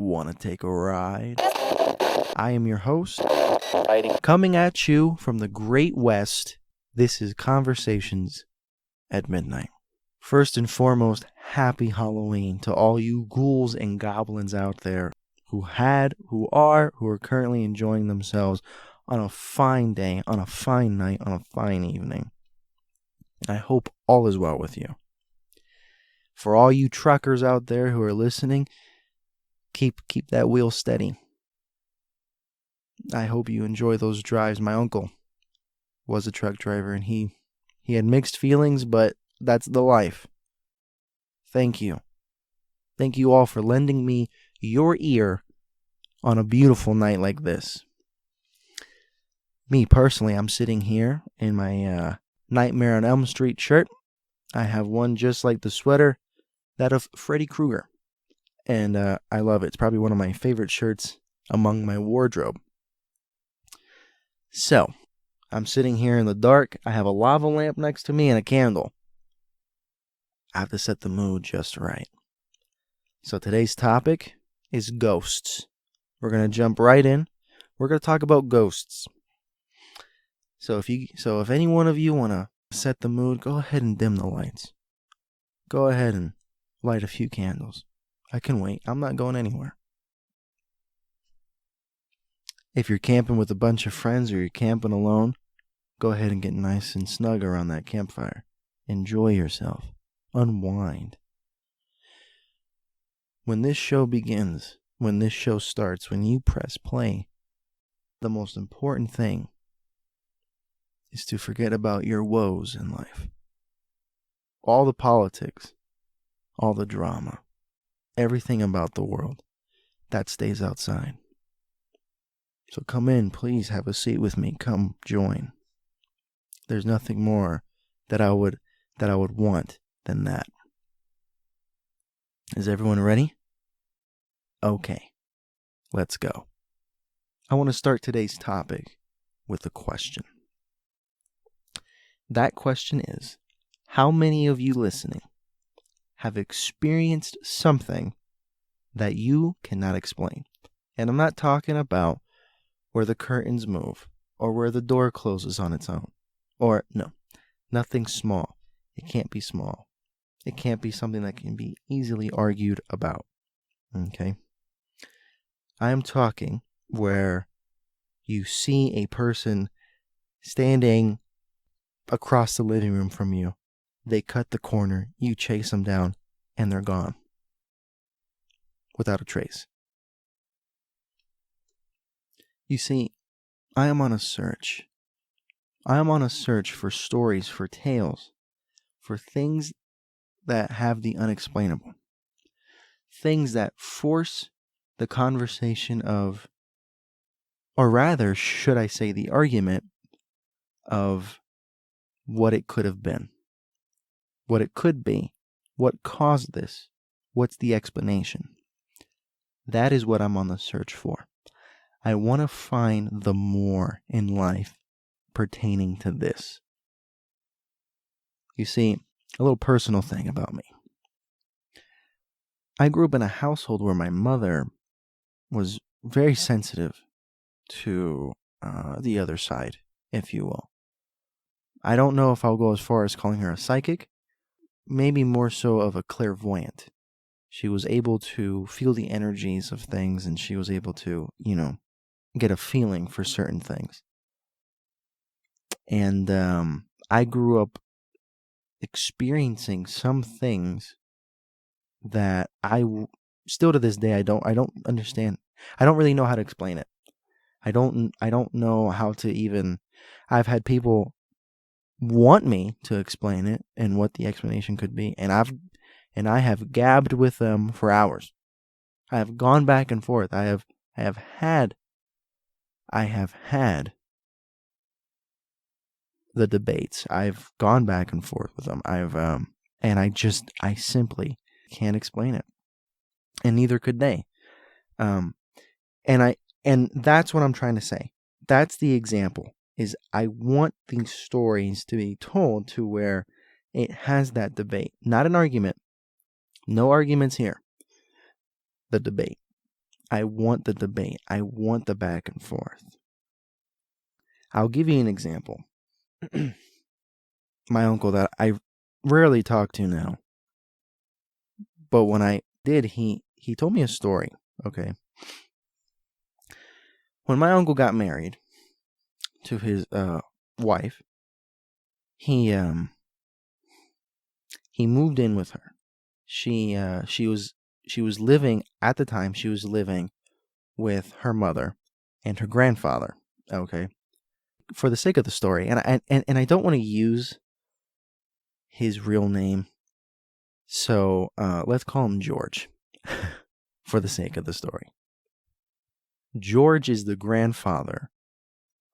Want to take a ride? I am your host, coming at you from the Great West. This is Conversations at Midnight. First and foremost, happy Halloween to all you ghouls and goblins out there who are currently enjoying themselves on a fine day, on a fine night, on a fine evening. I hope all is well with you. For all you truckers out there who are listening, keep that wheel steady. I hope you enjoy those drives. My uncle was a truck driver, and he had mixed feelings, but that's the life. Thank you. Thank you all for lending me your ear on a beautiful night like this. Me personally, I'm sitting here in my Nightmare on Elm Street shirt. I have one just like the sweater, that of Freddy Krueger. And I love it. It's probably one of my favorite shirts among my wardrobe. So, I'm sitting here in the dark. I have a lava lamp next to me and a candle. I have to set the mood just right. So today's topic is ghosts. We're going to jump right in. We're going to talk about ghosts. So if any one of you want to set the mood, go ahead and dim the lights. Go ahead and light a few candles. I can wait. I'm not going anywhere. If you're camping with a bunch of friends or you're camping alone, go ahead and get nice and snug around that campfire. Enjoy yourself. Unwind. When this show begins, when this show starts, when you press play, the most important thing is to forget about your woes in life. All the politics, all the drama, everything about the world, that stays outside. So come in, please have a seat with me. Come join. There's nothing more that I would want than that. Is everyone ready? Okay, let's go. I want to start today's topic with a question. That question is, how many of you listening have experienced something that you cannot explain? And I'm not talking about where the curtains move or where the door closes on its own. Or, no, nothing small. It can't be small. It can't be something that can be easily argued about. Okay? I am talking where you see a person standing across the living room from you. They cut the corner, you chase them down, and they're gone. Without a trace. You see, I am on a search. I am on a search for stories, for tales, for things that have the unexplainable. Things that force the conversation of, or rather, should I say the argument of what it could have been. What it could be. What caused this. What's the explanation? That is what I'm on the search for. I want to find the more in life pertaining to this. You see, a little personal thing about me. I grew up in a household where my mother was very sensitive to the other side, if you will. I don't know if I'll go as far as calling her a psychic, maybe more so of a clairvoyant. She was able to feel the energies of things, and she was able to, get a feeling for certain things. And I grew up experiencing some things that still to this day I don't understand. I don't really know how to explain it. I don't know how to even. I've had people want me to explain it and what the explanation could be, and I have gabbed with them for hours. I have gone back and forth. I have had the debates. I've gone back and forth with them. And I simply can't explain it. And neither could they. And that's what I'm trying to say. That's the example, is I want these stories to be told to where it has that debate. Not an argument. No arguments here. The debate. I want the debate. I want the back and forth. I'll give you an example. My uncle that I rarely talk to now, but when I did, he told me a story. Okay. When my uncle got married to his wife, he moved in with her. She was living at the time. She was living with her mother and her grandfather. Okay, for the sake of the story, and I don't want to use his real name, so let's call him George, for the sake of the story. George is the grandfather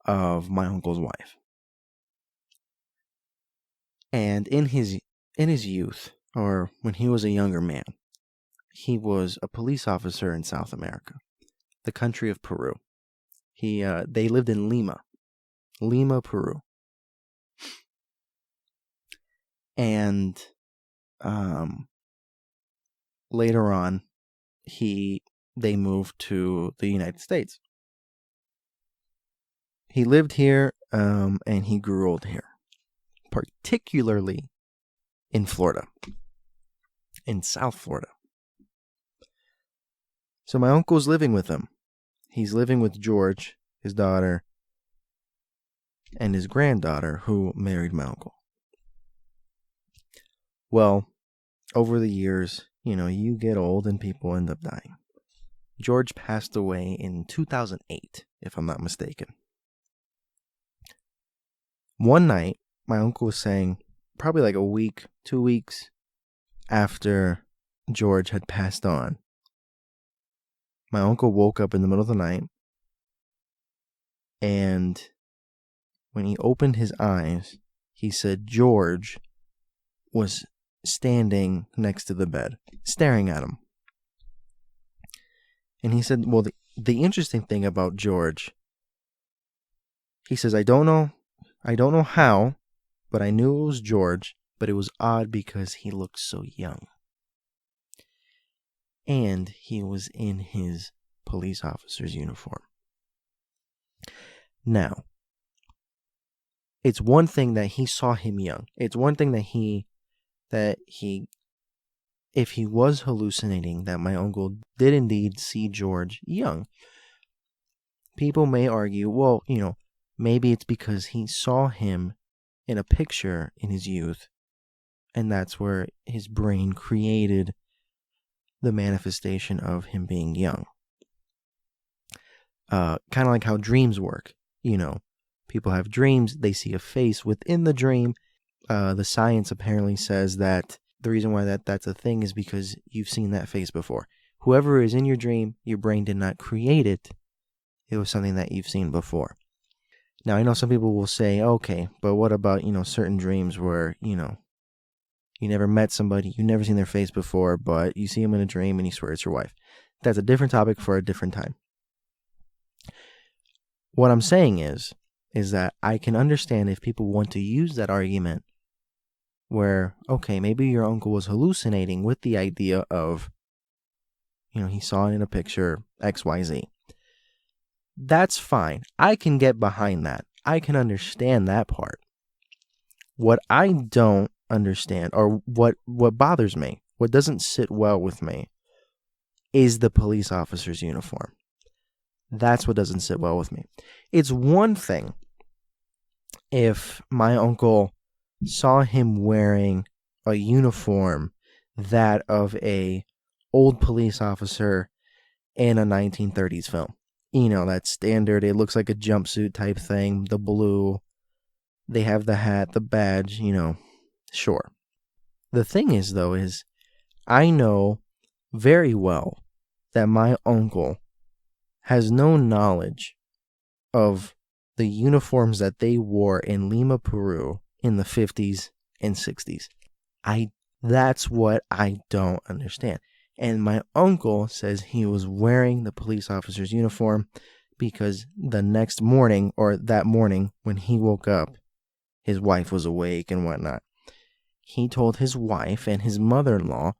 of my uncle's wife, and in his youth, or when he was a younger man, he was a police officer in South America, the country of Peru. They lived in Lima, Peru. And later on, they moved to the United States. He lived here, and he grew old here, particularly in Florida, in South Florida. So my uncle's living with him. He's living with George, his daughter, and his granddaughter, who married my uncle. Well, over the years, you get old and people end up dying. George passed away in 2008, if I'm not mistaken. One night, my uncle was saying, probably like a week, 2 weeks after George had passed on, my uncle woke up in the middle of the night, and when he opened his eyes, he said George was standing next to the bed, staring at him. And he said, well, the interesting thing about George, he says, I don't know how, but I knew it was George, but it was odd because he looked so young. And he was in his police officer's uniform. Now, it's one thing that he saw him young. It's one thing that if he was hallucinating, that my uncle did indeed see George young. People may argue, well, maybe it's because he saw him in a picture in his youth, and that's where his brain created the manifestation of him being young. Kind of like how dreams work. People have dreams, they see a face within the dream. The science apparently says that the reason why that's a thing is because you've seen that face before. Whoever is in your dream, your brain did not create it. It was something that you've seen before. Now, I know some people will say, okay, but what about, certain dreams where, you never met somebody, you've never seen their face before, but you see them in a dream and you swear it's your wife. That's a different topic for a different time. What I'm saying is that I can understand if people want to use that argument where, okay, maybe your uncle was hallucinating with the idea of, he saw it in a picture, XYZ. That's fine. I can get behind that. I can understand that part. What I don't understand, or what bothers me, what doesn't sit well with me, is the police officer's uniform. That's what doesn't sit well with me. It's one thing if my uncle saw him wearing a uniform that of a old police officer in a 1930s film. That standard, it looks like a jumpsuit type thing, the blue, they have the hat, the badge, sure. The thing is, though, is I know very well that my uncle has no knowledge of the uniforms that they wore in Lima, Peru in the 50s and 60s. That's what I don't understand. And my uncle says he was wearing the police officer's uniform because the next morning, or that morning when he woke up, his wife was awake and whatnot. He told his wife and his mother-in-law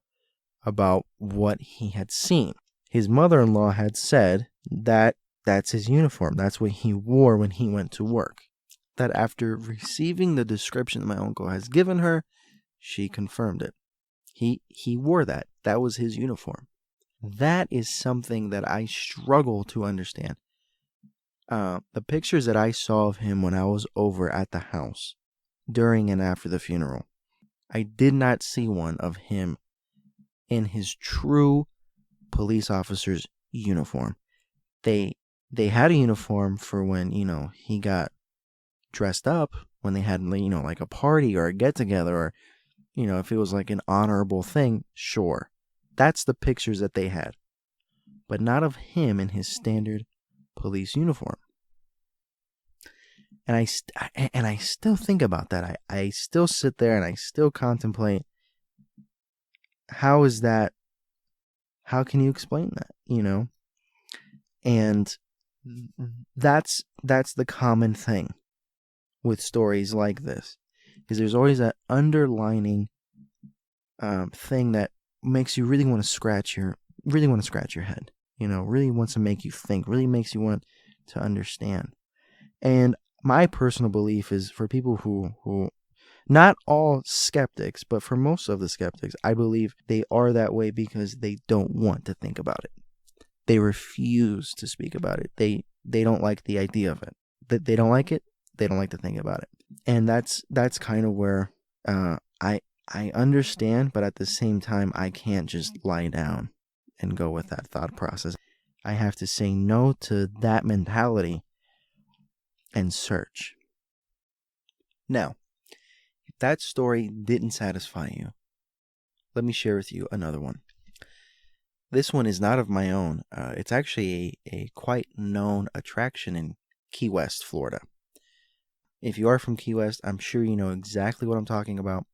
about what he had seen. His mother-in-law had said that that's his uniform. That's what he wore when he went to work. That after receiving the description my uncle has given her, she confirmed it. He wore that. That was his uniform. That is something that I struggle to understand. The pictures that I saw of him when I was over at the house during and after the funeral, I did not see one of him in his true police officer's uniform. They had a uniform for when, he got dressed up, when they had, like a party or a get-together, or, if it was like an honorable thing, sure. That's the pictures that they had. But not of him in his standard police uniform. And I still think about that. I still sit there and I still contemplate, how is that? How can you explain that? And that's the common thing with stories like this, is there's always that underlining thing that makes you really want to scratch your head. Really wants to make you think. Really makes you want to understand. And my personal belief is, for people who not all skeptics, but for most of the skeptics, I believe they are that way because they don't want to think about it. They refuse to speak about it. They don't like the idea of it. They don't like it. They don't like to think about it. And that's kind of where I understand, but at the same time, I can't just lie down and go with that thought process. I have to say no to that mentality and search. Now, if that story didn't satisfy you, let me share with you another one. This one is not of my own. It's actually a quite known attraction in Key West, Florida. If you are from Key West, I'm sure you know exactly what I'm talking about.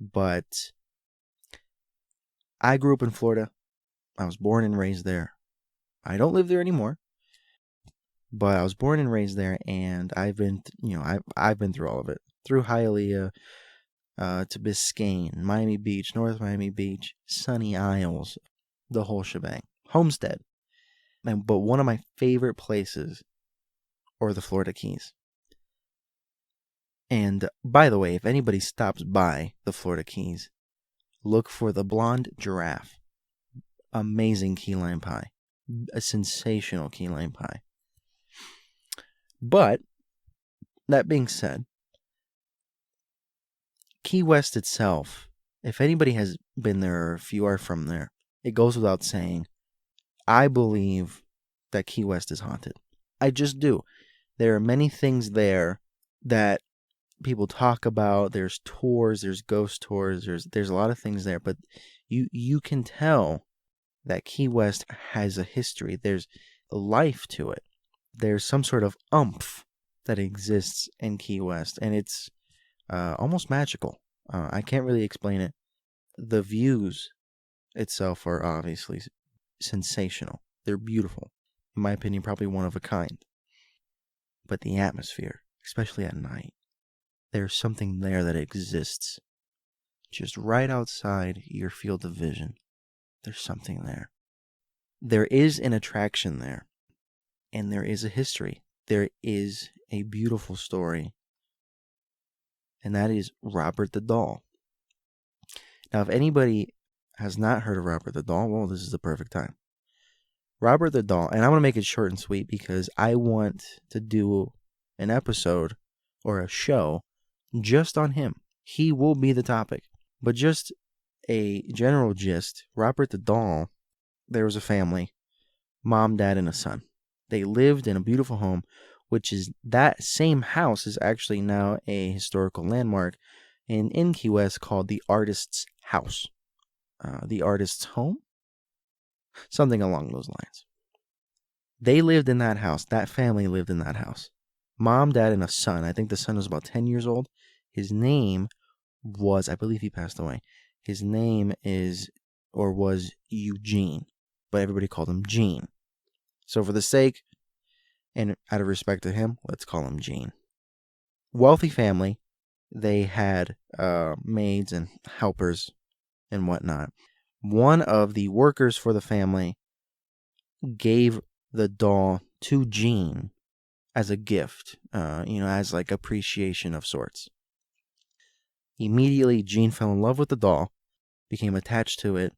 But I grew up in Florida. I was born and raised there. I don't live there anymore, but I was born and raised there, and I've been through all of it. Through Hialeah, to Biscayne, Miami Beach, North Miami Beach, Sunny Isles, the whole shebang. Homestead. But one of my favorite places are the Florida Keys. And by the way, if anybody stops by the Florida Keys, look for the Blonde Giraffe. Amazing key lime pie. A sensational key lime pie. But, that being said, Key West itself, if anybody has been there, or if you are from there, it goes without saying, I believe that Key West is haunted. I just do. There are many things there that people talk about. There's tours, there's ghost tours, there's a lot of things there, but you can tell that Key West has a history. There's life to it. There's some sort of oomph that exists in Key West, and it's almost magical. I can't really explain it. The views itself are obviously sensational. They're beautiful. In my opinion, probably one of a kind. But the atmosphere, especially at night, there's something there that exists just right outside your field of vision. There's something there. There is an attraction there, and there is a history. There is a beautiful story, and that is Robert the Doll. Now, if anybody has not heard of Robert the Doll, well, this is the perfect time. Robert the Doll, and I'm going to make it short and sweet because I want to do an episode or a show just on him. He will be the topic. But just a general gist, Robert the Doll, there was a family, mom, dad, and a son. They lived in a beautiful home, which is that same house is actually now a historical landmark in Key West called the Artist's House. The Artist's Home? Something along those lines. They lived in that house. That family lived in that house. Mom, dad, and a son. I think the son was about 10 years old. His name was, I believe he passed away. His name was Eugene, but everybody called him Gene. So for the sake and out of respect to him, let's call him Gene. Wealthy family. They had maids and helpers and whatnot. One of the workers for the family gave the doll to Jean as a gift, as like appreciation of sorts. Immediately, Jean fell in love with the doll, became attached to it,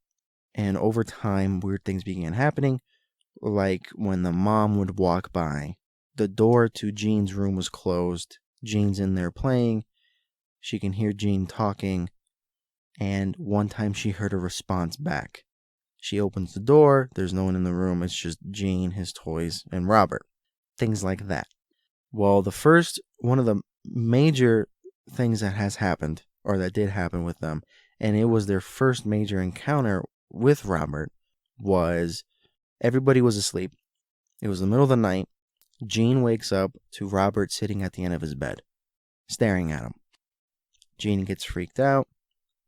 and over time, weird things began happening, like when the mom would walk by, the door to Jean's room was closed, Jean's in there playing, she can hear Jean talking, and one time she heard a response back. She opens the door, there's no one in the room, it's just Jean, his toys, and Robert. Things like that. Well, one of the major things that has happened, or that did happen with them, and it was their first major encounter with Robert, was everybody was asleep. It was the middle of the night. Jean wakes up to Robert sitting at the end of his bed, staring at him. Jean gets freaked out,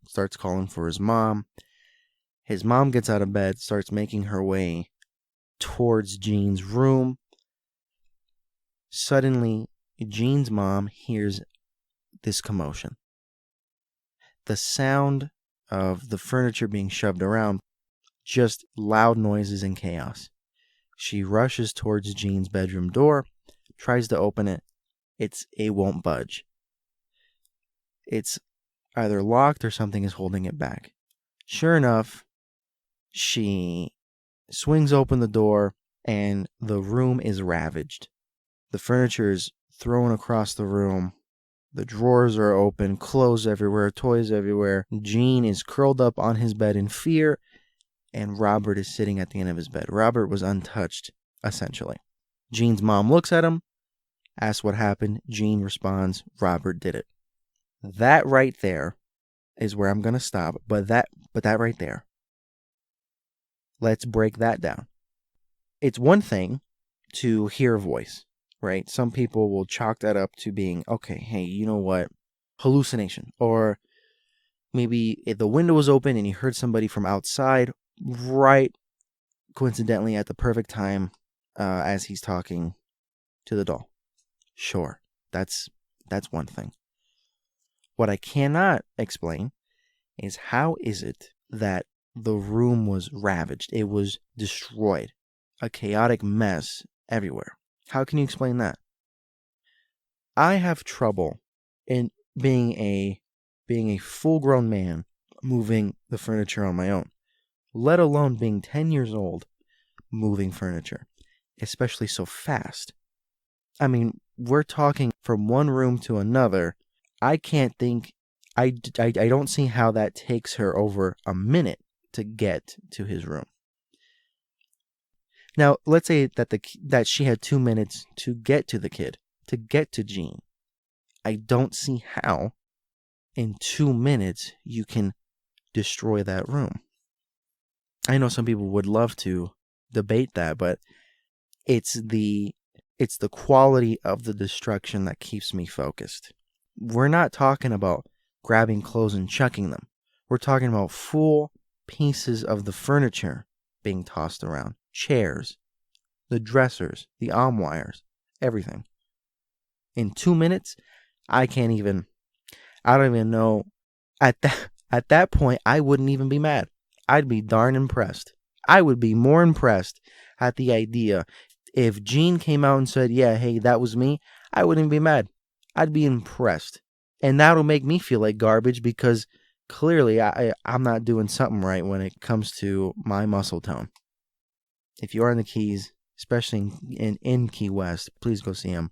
starts calling for his mom. His mom gets out of bed, starts making her way towards Jean's room. Suddenly, Jean's mom hears this commotion. The sound of the furniture being shoved around, just loud noises and chaos. She rushes towards Jean's bedroom door, tries to open it. It won't budge. It's either locked or something is holding it back. Sure enough, she swings open the door and the room is ravaged. The furniture is thrown across the room. The drawers are open, clothes everywhere, toys everywhere. Jean is curled up on his bed in fear, and Robert is sitting at the end of his bed. Robert was untouched, essentially. Jean's mom looks at him, asks what happened. Jean responds, Robert did it. That right there is where I'm going to stop, but that right there. Let's break that down. It's one thing to hear a voice, right? Some people will chalk that up to being, okay, hey, you know what? Hallucination. Or maybe if the window was open and you heard somebody from outside, right coincidentally at the perfect time as he's talking to the doll. Sure, that's one thing. What I cannot explain is how is it that the room was ravaged? It was destroyed. A chaotic mess everywhere. How can you explain that? I have trouble in being a full-grown man moving the furniture on my own, let alone being 10 years old moving furniture, especially so fast. I mean, we're talking from one room to another. I can't think, I don't see how that takes her over a minute to get to his room. Now, let's say that she had 2 minutes to get to the kid, to get to Jean. I don't see how in 2 minutes you can destroy that room. I know some people would love to debate that, but it's the quality of the destruction that keeps me focused. We're not talking about grabbing clothes and chucking them. We're talking about full pieces of the furniture being tossed around. Chairs, the dressers, the arm wires, everything. In 2 minutes, I don't even know. At that point, I wouldn't even be mad. I'd be darn impressed. I would be more impressed at the idea. If Jean came out and said, yeah, hey, that was me, I wouldn't be mad. I'd be impressed. And that'll make me feel like garbage because clearly I'm not doing something right when it comes to my muscle tone. If you are in the Keys, especially in Key West, please go see him.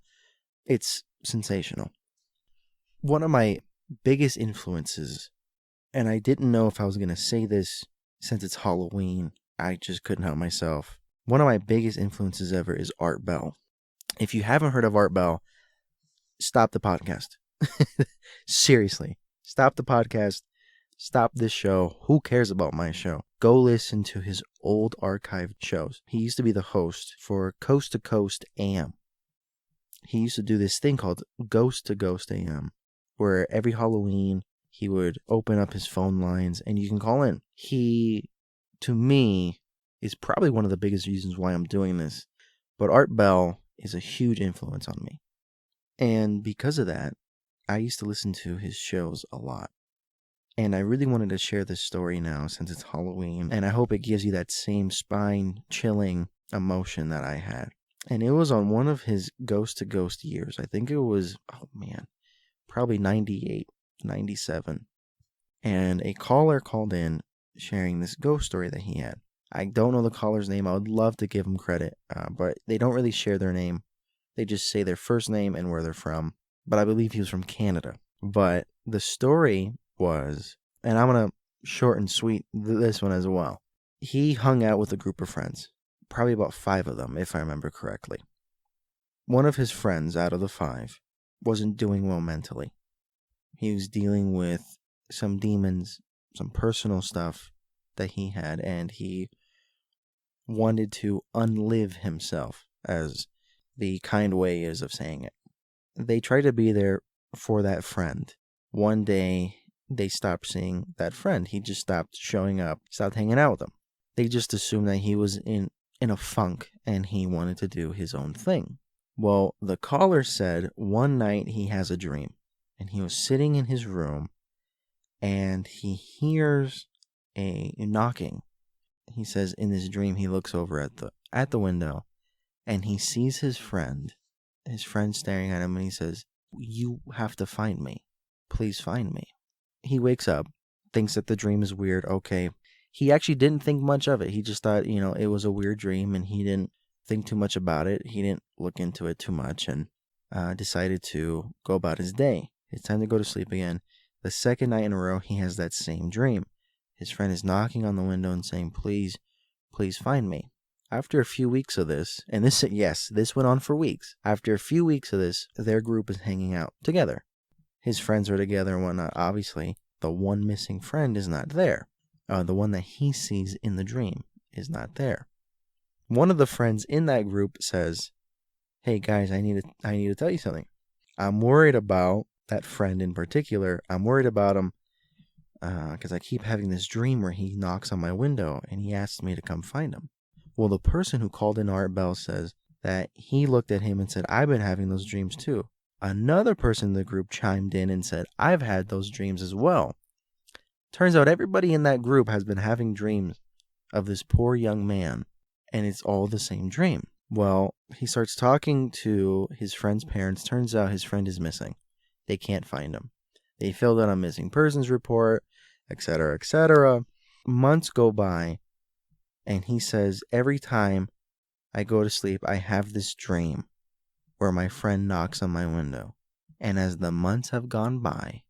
It's sensational. One of my biggest influences, and I didn't know if I was going to say this since it's Halloween, I just couldn't help myself. One of my biggest influences ever is Art Bell. If you haven't heard of Art Bell, stop the podcast. Seriously, stop the podcast. Stop this show. Who cares about my show? Go listen to his old archived shows. He used to be the host for Coast to Coast AM. He used to do this thing called Ghost to Ghost AM, where every Halloween he would open up his phone lines and you can call in. He, to me, is probably one of the biggest reasons why I'm doing this. But Art Bell is a huge influence on me. And because of that, I used to listen to his shows a lot. And I really wanted to share this story now since it's Halloween. And I hope it gives you that same spine-chilling emotion that I had. And it was on one of his ghost to ghost years. I think it was, probably 98, 97. And a caller called in sharing this ghost story that he had. I don't know the caller's name. I would love to give him credit, but they don't really share their name. They just say their first name and where they're from. But I believe he was from Canada. But the story was, and I'm going to short and sweet this one as well. He hung out with a group of friends, probably about 5 of them, if I remember correctly. One of his friends out of the 5 wasn't doing well mentally. He was dealing with some demons, some personal stuff that he had, and he wanted to unlive himself, as the kind way is of saying it. They tried to be there for that friend. One day, they stopped seeing that friend. He just stopped showing up, stopped hanging out with them. They just assumed that he was in a funk and he wanted to do his own thing. Well, the caller said one night he has a dream, and he was sitting in his room and he hears a knocking. He says in this dream he looks over at the window and he sees his friend staring at him, and he says, "You have to find me. Please find me." He wakes up, thinks that the dream is weird. Okay. He actually didn't think much of it. He just thought, it was a weird dream, and he didn't think too much about it. He didn't look into it too much, and decided to go about his day. It's time to go to sleep again. The second night in a row, he has that same dream. His friend is knocking on the window and saying, "Please, please find me." After a few weeks of this, and this went on for weeks. After a few weeks of this, their group is hanging out together. His friends are together and whatnot. Obviously, the one missing friend is not there. The one that he sees in the dream is not there. One of the friends in that group says, "Hey guys, I need to tell you something. I'm worried about that friend in particular. I'm worried about him because I keep having this dream where he knocks on my window and he asks me to come find him." Well, the person who called in, Art Bell, says that he looked at him and said, "I've been having those dreams too." Another person in the group chimed in and said, "I've had those dreams as well." Turns out everybody in that group has been having dreams of this poor young man, and it's all the same dream. Well, he starts talking to his friend's parents. Turns out his friend is missing. They can't find him. They filled out a missing persons report, etc., etc. Months go by, and he says, "Every time I go to sleep, I have this dream where my friend knocks on my window. And as the months have gone by,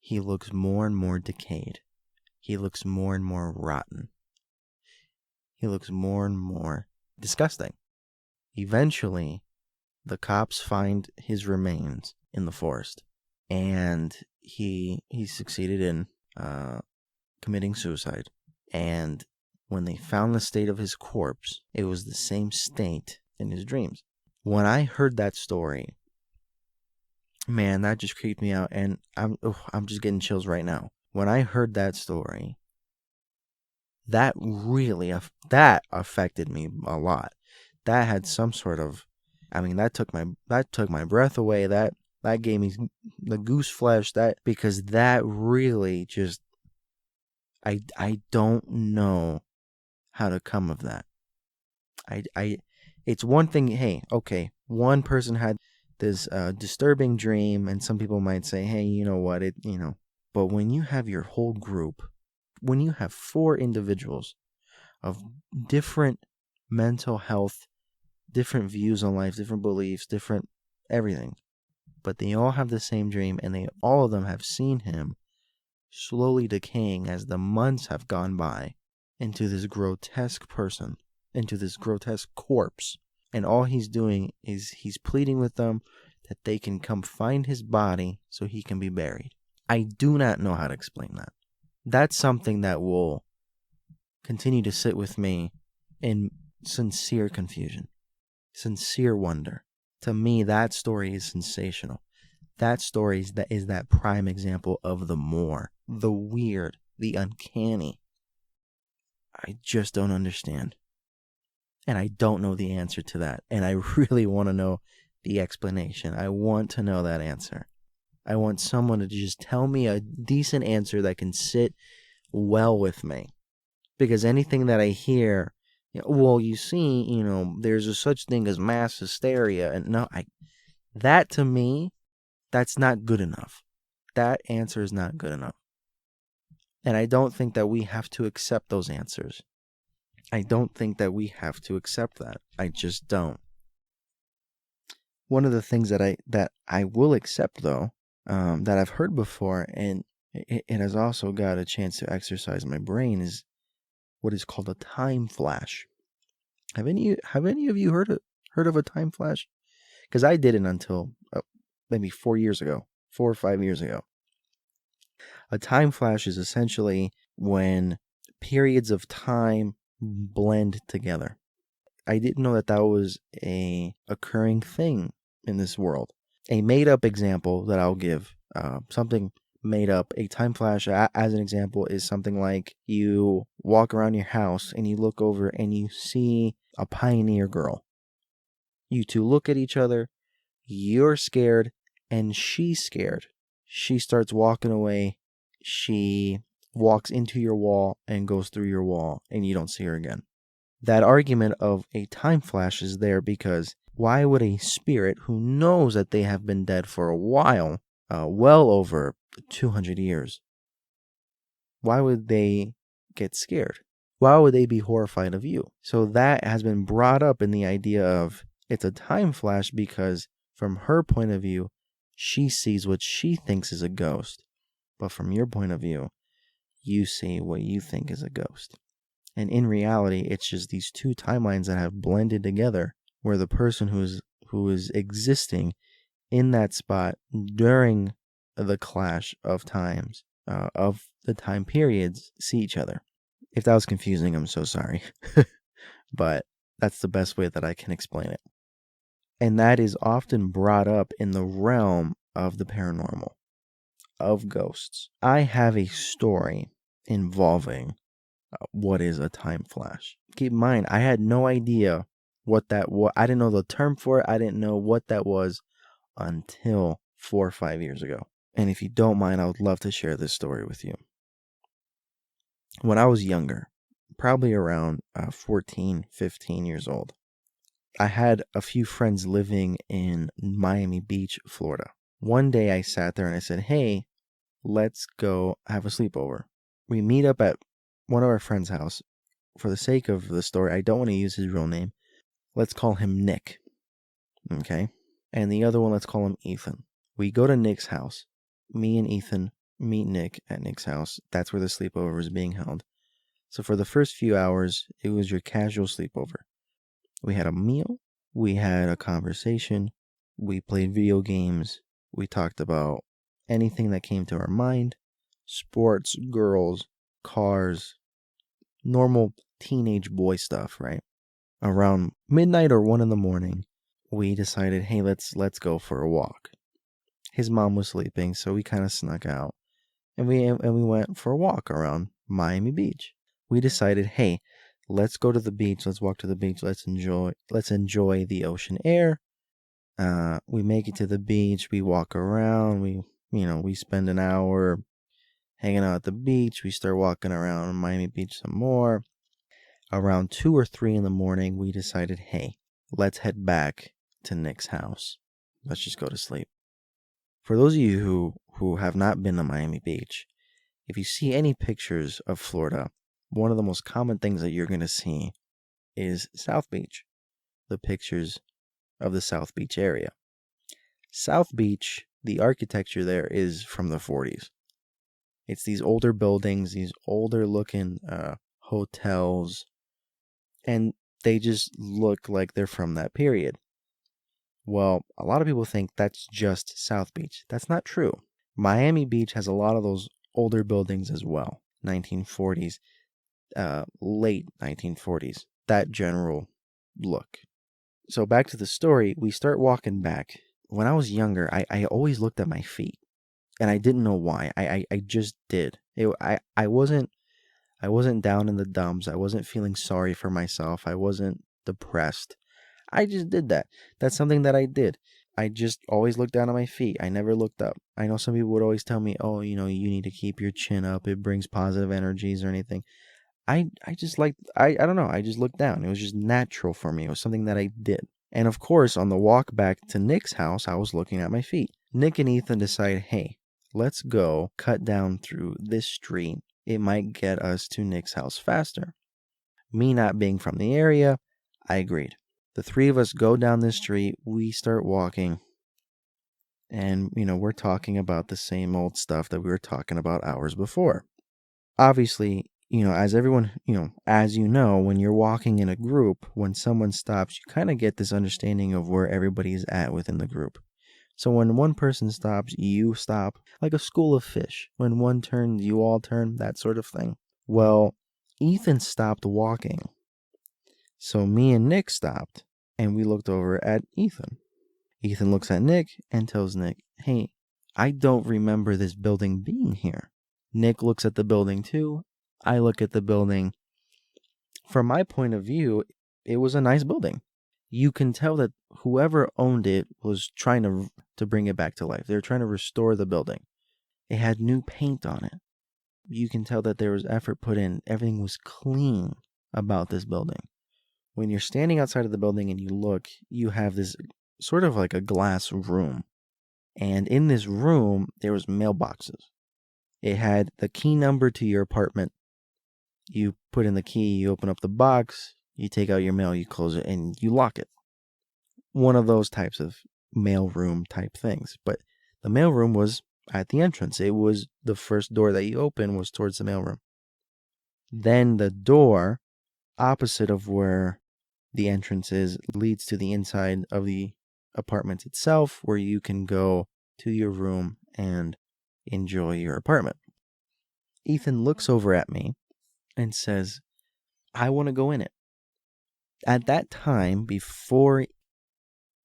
he looks more and more decayed. He looks more and more rotten. He looks more and more disgusting." Eventually, the cops find his remains in the forest, and he succeeded in committing suicide. And when they found the state of his corpse, it was the same state in his dreams. When I heard that story, man, that just creeped me out, and I'm just getting chills right now. When I heard that story, that really affected me a lot. That had some sort of, that took my breath away. That gave me the goose flesh. Because that really just, I don't know how to come of that. It's one thing. Hey, okay, one person had this disturbing dream, and some people might say, "Hey, you know what? But when you have your whole group, when you have 4 individuals of different mental health, different views on life, different beliefs, different everything, but they all have the same dream, and all of them have seen him slowly decaying as the months have gone by into this grotesque person, into this grotesque corpse. And all he's doing is he's pleading with them that they can come find his body so he can be buried. I do not know how to explain that. That's something that will continue to sit with me in sincere confusion, sincere wonder. To me, that story is sensational. That story is that prime example of the more, the weird, the uncanny. I just don't understand. And I don't know the answer to that. And I really want to know the explanation. I want to know that answer. I want someone to just tell me a decent answer that can sit well with me. Because anything that I hear Well, you see, there's a such thing as mass hysteria, and no, that to me, that's not good enough. That answer is not good enough. And I don't think that we have to accept those answers. I don't think that we have to accept that. I just don't. One of the things that I will accept, though, that I've heard before, and it has also got a chance to exercise my brain, is what is called a time flash. Have any of you heard of a time flash? Because I didn't until maybe 4 or 5 years ago. A time flash is essentially when periods of time blend together. I didn't know that was a occurring thing in this world. A made-up example that I'll give, something made up, a time flash, as an example, is something like you walk around your house and you look over and you see a pioneer girl. You two look at each other, you're scared, and she's scared. She starts walking away. She walks into your wall and goes through your wall, and you don't see her again. That argument of a time flash is there because why would a spirit who knows that they have been dead for a while, well over 200 years, why would they get scared? Why would they be horrified of you? So that has been brought up in the idea of it's a time flash because from her point of view, she sees what she thinks is a ghost. But from your point of view, you see what you think is a ghost. And in reality, it's just these two timelines that have blended together where the person who is existing in that spot during the clash of times, of the time periods, see each other. If that was confusing, I'm so sorry. But that's the best way that I can explain it. And that is often brought up in the realm of the paranormal, of ghosts. I have a story involving what is a time flash. Keep in mind, I had no idea what that was. I didn't know the term for it. I didn't know what that was until 4 or 5 years ago. And if you don't mind, I would love to share this story with you. When I was younger, probably around 14, 15 years old, I had a few friends living in Miami Beach, Florida. One day I sat there and I said, hey, let's go have a sleepover. We meet up at one of our friends' house. For the sake of the story, I don't want to use his real name. Let's call him Nick. Okay? And the other one, let's call him Ethan. We go to Nick's house. Me and Ethan meet Nick at Nick's house. That's where the sleepover is being held. So for the first few hours, it was your casual sleepover. We had a meal. We had a conversation. We played video games. We talked about anything that came to our mind. Sports, girls, cars, normal teenage boy stuff, right? Around midnight or 1 a.m, we decided, hey, let's go for a walk. His mom was sleeping, so we kind of snuck out, and we went for a walk around Miami Beach. We decided, hey, let's go to the beach. Let's walk to the beach. Let's enjoy the ocean air. We make it to the beach. We walk around. We spend an hour hanging out at the beach. We start walking around Miami Beach some more. Around 2 or 3 in the morning, we decided, hey, let's head back to Nick's house. Let's just go to sleep. For those of you who have not been to Miami Beach, if you see any pictures of Florida, one of the most common things that you're going to see is South Beach, the pictures of the South Beach area. South Beach, the architecture there is from the 40s. It's these older buildings, these older looking hotels, and they just look like they're from that period. Well, a lot of people think that's just South Beach. That's not true. Miami Beach has a lot of those older buildings as well. 1940s, late 1940s, that general look. So back to the story, we start walking back. When I was younger, I always looked at my feet, and I didn't know why. I just did. I wasn't down in the dumps. I wasn't feeling sorry for myself. I wasn't depressed. I just did that. That's something that I did. I just always looked down at my feet. I never looked up. I know some people would always tell me, oh, you need to keep your chin up. It brings positive energies or anything. I just like, I don't know, I just looked down. It was just natural for me. It was something that I did. And of course, on the walk back to Nick's house, I was looking at my feet. Nick and Ethan decide, hey, let's go cut down through this street. It might get us to Nick's house faster. Me not being from the area, I agreed. The three of us go down this street. We start walking. And, we're talking about the same old stuff that we were talking about hours before. Obviously, as everyone, as you know, when you're walking in a group, when someone stops, you kind of get this understanding of where everybody's at within the group. So when one person stops, you stop, like a school of fish. When one turns, you all turn, that sort of thing. Well, Ethan stopped walking. So me and Nick stopped, and we looked over at Ethan. Ethan looks at Nick and tells Nick, hey, I don't remember this building being here. Nick looks at the building too. I look at the building. From my point of view, it was a nice building. You can tell that whoever owned it was trying to bring it back to life. They were trying to restore the building. It had new paint on it. You can tell that there was effort put in. Everything was clean about this building. When you're standing outside of the building and you look, you have this sort of like a glass room. And in this room, there was mailboxes. It had the key number to your apartment. You put in the key, you open up the box, you take out your mail, you close it, and you lock it. One of those types of mailroom type things. But the mailroom was at the entrance. It was the first door that you open was towards the mailroom. Then the door opposite of where the entrance is leads to the inside of the apartment itself, where you can go to your room and enjoy your apartment. Ethan looks over at me and says, I want to go in it. At that time, before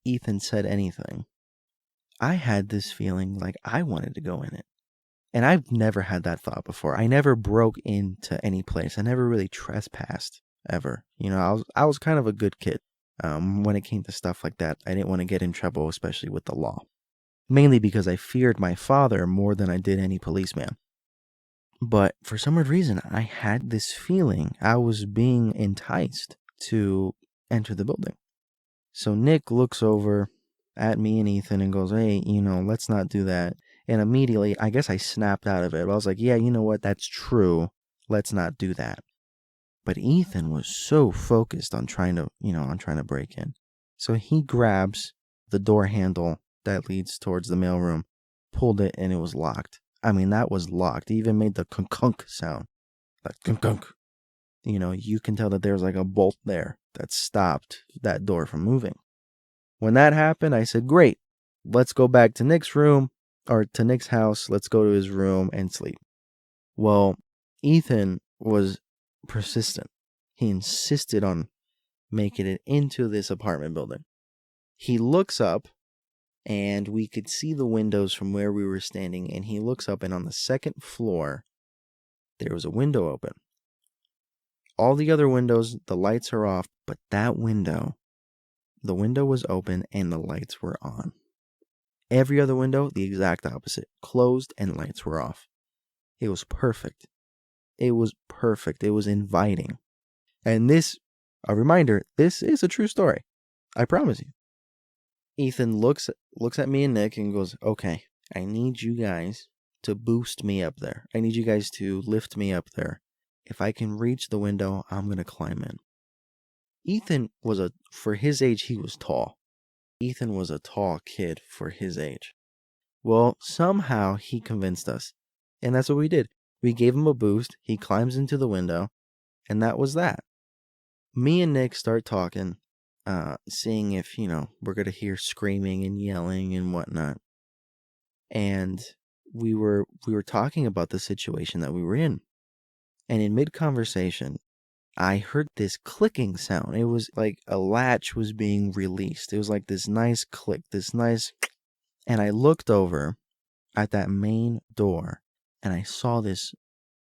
Ethan said anything, I had this feeling like I wanted to go in it. And I've never had that thought before. I never broke into any place. I never really trespassed ever. I was kind of a good kid. When it came to stuff like that, I didn't want to get in trouble, especially with the law. Mainly because I feared my father more than I did any policeman. But for some weird reason, I had this feeling I was being enticed to enter the building. So Nick looks over at me and Ethan and goes, hey, let's not do that. And immediately, I guess I snapped out of it. I was like, yeah, you know what? That's true. Let's not do that. But Ethan was so focused on trying to break in. So he grabs the door handle that leads towards the mailroom, pulled it, and it was locked. I mean, that was locked. It even made the kunk sound. Like kunk. You can tell that there's like a bolt there that stopped that door from moving. When that happened, I said, great, let's go back to Nick's room, or to Nick's house. Let's go to his room and sleep. Well, Ethan was persistent. He insisted on making it into this apartment building. He looks up, and we could see the windows from where we were standing, and he looks up, and on the second floor, there was a window open. All the other windows, the lights are off, but that window, the window was open and the lights were on. Every other window, the exact opposite, closed and lights were off. It was perfect. It was perfect. It was inviting. And this, a reminder, this is a true story. I promise you. Ethan looks at me and Nick and goes, okay, I need you guys to boost me up there. I need you guys to lift me up there. If I can reach the window, I'm going to climb in. Ethan for his age, he was tall. Ethan was a tall kid for his age. Well, somehow he convinced us. And that's what we did. We gave him a boost. He climbs into the window. And that was that. Me and Nick start talking, seeing if, we're going to hear screaming and yelling and whatnot. And we were talking about the situation that we were in. And in mid-conversation, I heard this clicking sound. It was like a latch was being released. It was like this nice click, and I looked over at that main door, and I saw this.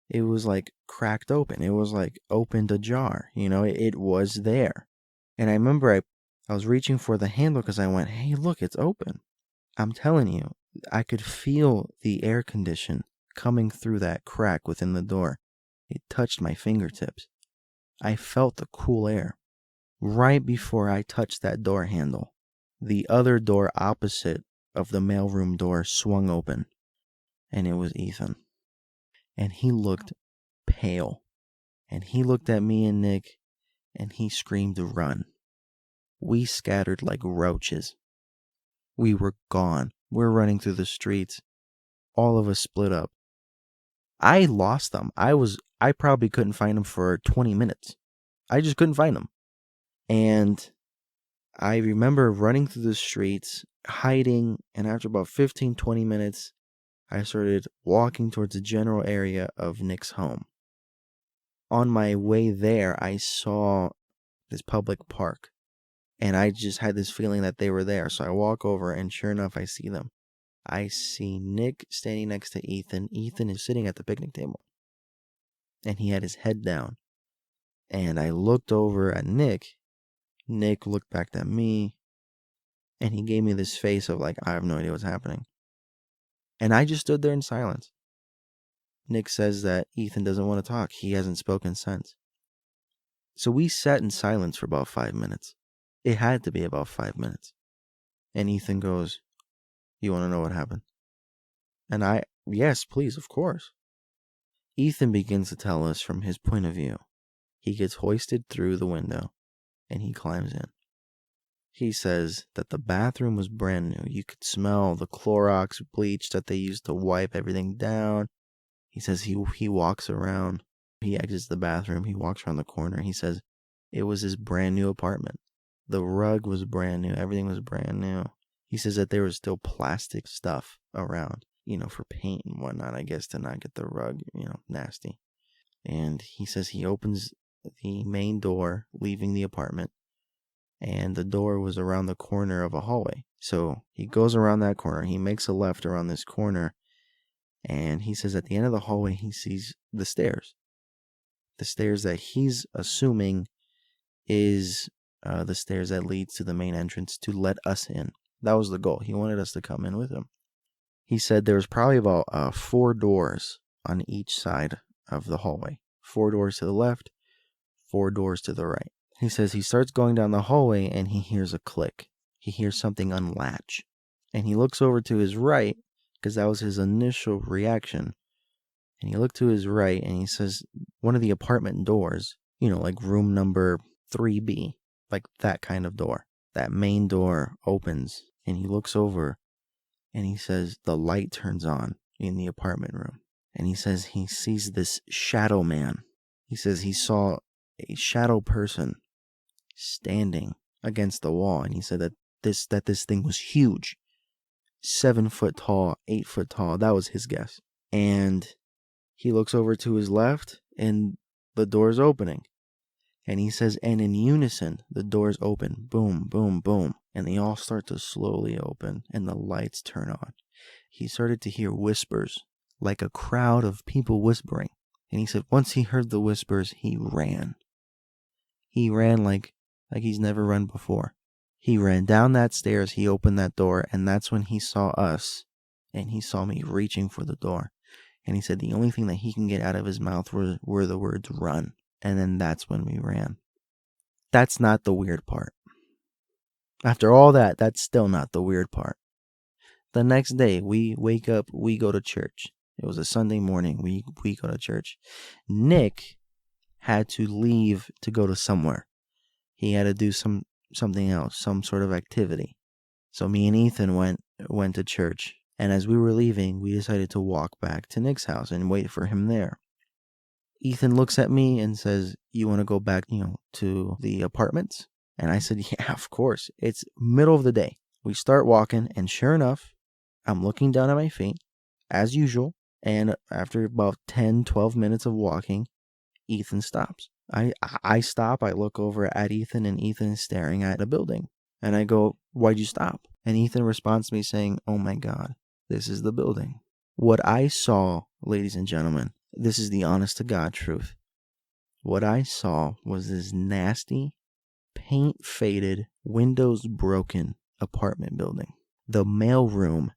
It was like cracked open. It was like opened ajar. It was there. And I remember I was reaching for the handle because I went, hey, look, it's open. I'm telling you, I could feel the air condition coming through that crack within the door. It touched my fingertips. I felt the cool air. Right before I touched that door handle, the other door opposite of the mailroom door swung open, and it was Ethan. And he looked pale. And he looked at me and Nick, and he screamed, "Run." We scattered like roaches. We were gone. We're running through the streets. All of us split up. I lost them. I probably couldn't find them for 20 minutes. I just couldn't find them. And I remember running through the streets, hiding, and after about 15, 20 minutes, I started walking towards the general area of Nick's home. On my way there, I saw this public park, and I just had this feeling that they were there. So I walk over, and sure enough, I see them. I see Nick standing next to Ethan. Ethan is sitting at the picnic table, and he had his head down. And I looked over at Nick. Nick looked back at me, and he gave me this face of like, I have no idea what's happening. And I just stood there in silence. Nick says that Ethan doesn't want to talk. He hasn't spoken since. So we sat in silence for about 5 minutes. It had to be about 5 minutes. And Ethan goes, "You want to know what happened?" And I, "Yes, please, of course." Ethan begins to tell us from his point of view. He gets hoisted through the window, and he climbs in. He says that the bathroom was brand new. You could smell the Clorox bleach that they used to wipe everything down. He says he walks around. He exits the bathroom. He walks around the corner. He says it was his brand new apartment. The rug was brand new. Everything was brand new. He says that there was still plastic stuff around, for paint and whatnot, I guess, to not get the rug, nasty. And he says he opens the main door, leaving the apartment, and the door was around the corner of a hallway. So he goes around that corner. He makes a left around this corner, and he says at the end of the hallway, he sees the stairs. The stairs that he's assuming is the stairs that leads to the main entrance to let us in. That was the goal. He wanted us to come in with him. He said there was probably about 4 doors on each side of the hallway. 4 doors to the left, 4 doors to the right. He says he starts going down the hallway and he hears a click. He hears something unlatch. And he looks over to his right, because that was his initial reaction. And he looked to his right and he says one of the apartment doors, like room number 3B, like that kind of door. That main door opens and he looks over and he says the light turns on in the apartment room. And he says he sees this shadow man. He says he saw a shadow person standing against the wall. And he said that this thing was huge. 7 foot tall, 8 foot tall. That was his guess. And he looks over to his left and the door's opening. And he says, and in unison, the doors open. Boom, boom, boom. And they all start to slowly open and the lights turn on. He started to hear whispers, like a crowd of people whispering. And he said once he heard the whispers, he ran. He ran like he's never run before. He ran down that stairs, he opened that door, and that's when he saw us. And he saw me reaching for the door. And he said the only thing that he can get out of his mouth were the words "run." And then that's when we ran. That's not the weird part. After all that, that's still not the weird part. The next day, we wake up, we go to church. It was a Sunday morning, we go to church. Nick had to leave to go to somewhere. He had to do something else, some sort of activity. So me and Ethan went to church. And as we were leaving, we decided to walk back to Nick's house and wait for him there. Ethan looks at me and says, "You want to go back, to the apartments?" And I said, "Yeah, of course." It's middle of the day. We start walking, and sure enough, I'm looking down at my feet, as usual. And after about 10, 12 minutes of walking, Ethan stops. I stop, I look over at Ethan, and Ethan is staring at a building. And I go, "Why'd you stop?" And Ethan responds to me saying, "Oh my God, this is the building." What I saw, ladies and gentlemen, this is the honest to God truth. What I saw was this nasty, paint faded, windows broken apartment building. The mail room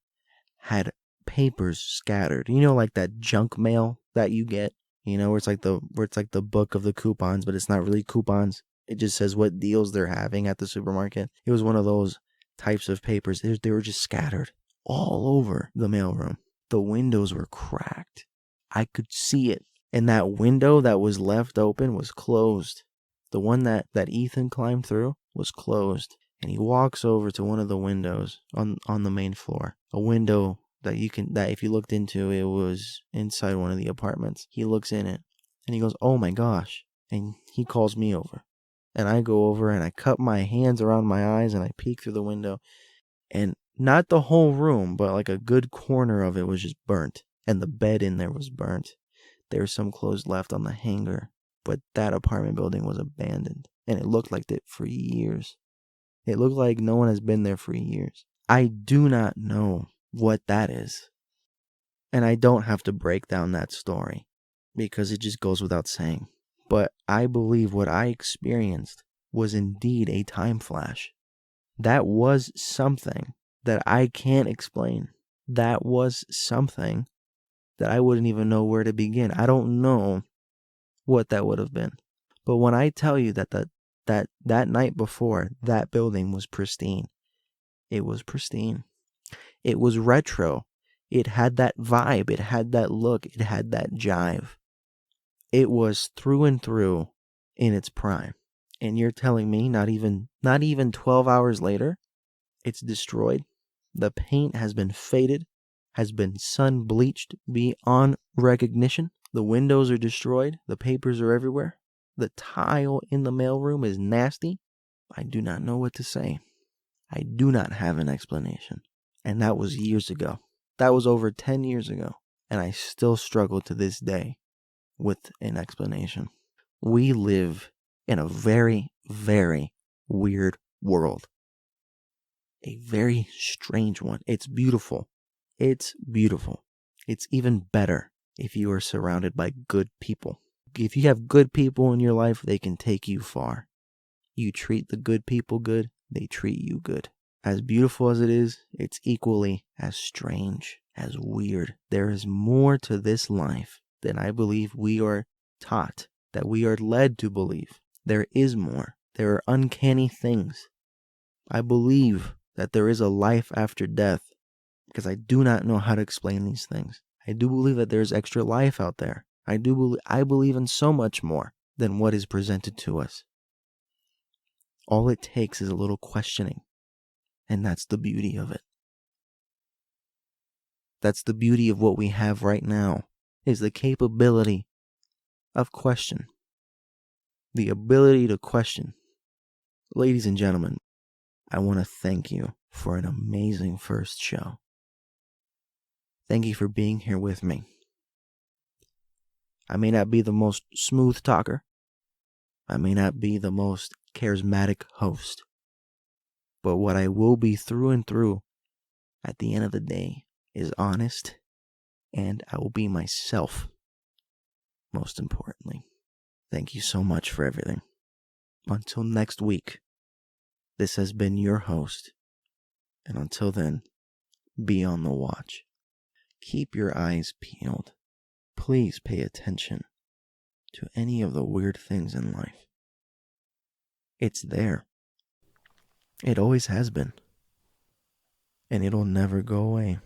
had papers scattered. Like that junk mail that you get You know, where it's like the book of the coupons, but it's not really coupons. It just says what deals they're having at the supermarket. It was one of those types of papers. They were just scattered all over the mailroom. The windows were cracked. I could see it. And that window that was left open was closed. The one that Ethan climbed through was closed. And he walks over to one of the windows on the main floor. A window that if you looked into, it was inside one of the apartments. He looks in it and he goes, "Oh my gosh." And he calls me over. And I go over and I cup my hands around my eyes and I peek through the window. And not the whole room, but like a good corner of it was just burnt. And the bed in there was burnt. There were some clothes left on the hanger. But that apartment building was abandoned. And it looked like that for years. It looked like no one has been there for years. I do not know what that is. And I don't have to break down that story because it just goes without saying. But I believe what I experienced was indeed a time flash. That was something that I can't explain. That was something that I wouldn't even know where to begin. I don't know what that would have been. But when I tell you that night before, that building was pristine. It was pristine. It was retro. It had that vibe. It had that look. It had that jive. It was through and through in its prime. And you're telling me not even 12 hours later, it's destroyed? The paint has been faded, has been sun bleached beyond recognition. The windows are destroyed. The papers are everywhere. The tile in the mailroom is nasty. I do not know what to say. I do not have an explanation. And that was years ago. That was over 10 years ago. And I still struggle to this day with an explanation. We live in a very, very weird world. A very strange one. It's beautiful. It's beautiful. It's even better if you are surrounded by good people. If you have good people in your life, they can take you far. You treat the good people good, they treat you good. As beautiful as it is, it's equally as strange, as weird. There is more to this life than I believe we are taught, that we are led to believe. There is more. There are uncanny things. I believe that there is a life after death because I do not know how to explain these things. I do believe that there is extra life out there. I believe in so much more than what is presented to us. All it takes is a little questioning, and that's the beauty of it. That's the beauty of what we have right now, is the capability of question. The ability to question. Ladies and gentlemen, I want to thank you for an amazing first show. Thank you for being here with me. I may not be the most smooth talker. I may not be the most charismatic host. But what I will be through and through at the end of the day is honest, and I will be myself, most importantly. Thank you so much for everything. Until next week, this has been your host, and until then, be on the watch. Keep your eyes peeled. Please pay attention to any of the weird things in life. It's there. It always has been. And it'll never go away.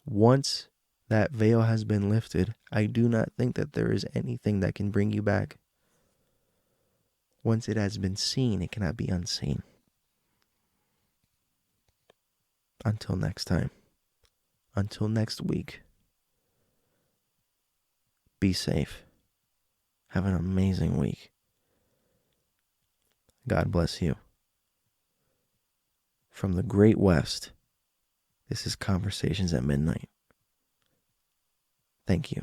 Once that veil has been lifted, I do not think that there is anything that can bring you back. Once it has been seen, it cannot be unseen. Until next time. Until next week. Be safe. Have an amazing week. God bless you. From the Great West, this is Conversations at Midnight. Thank you.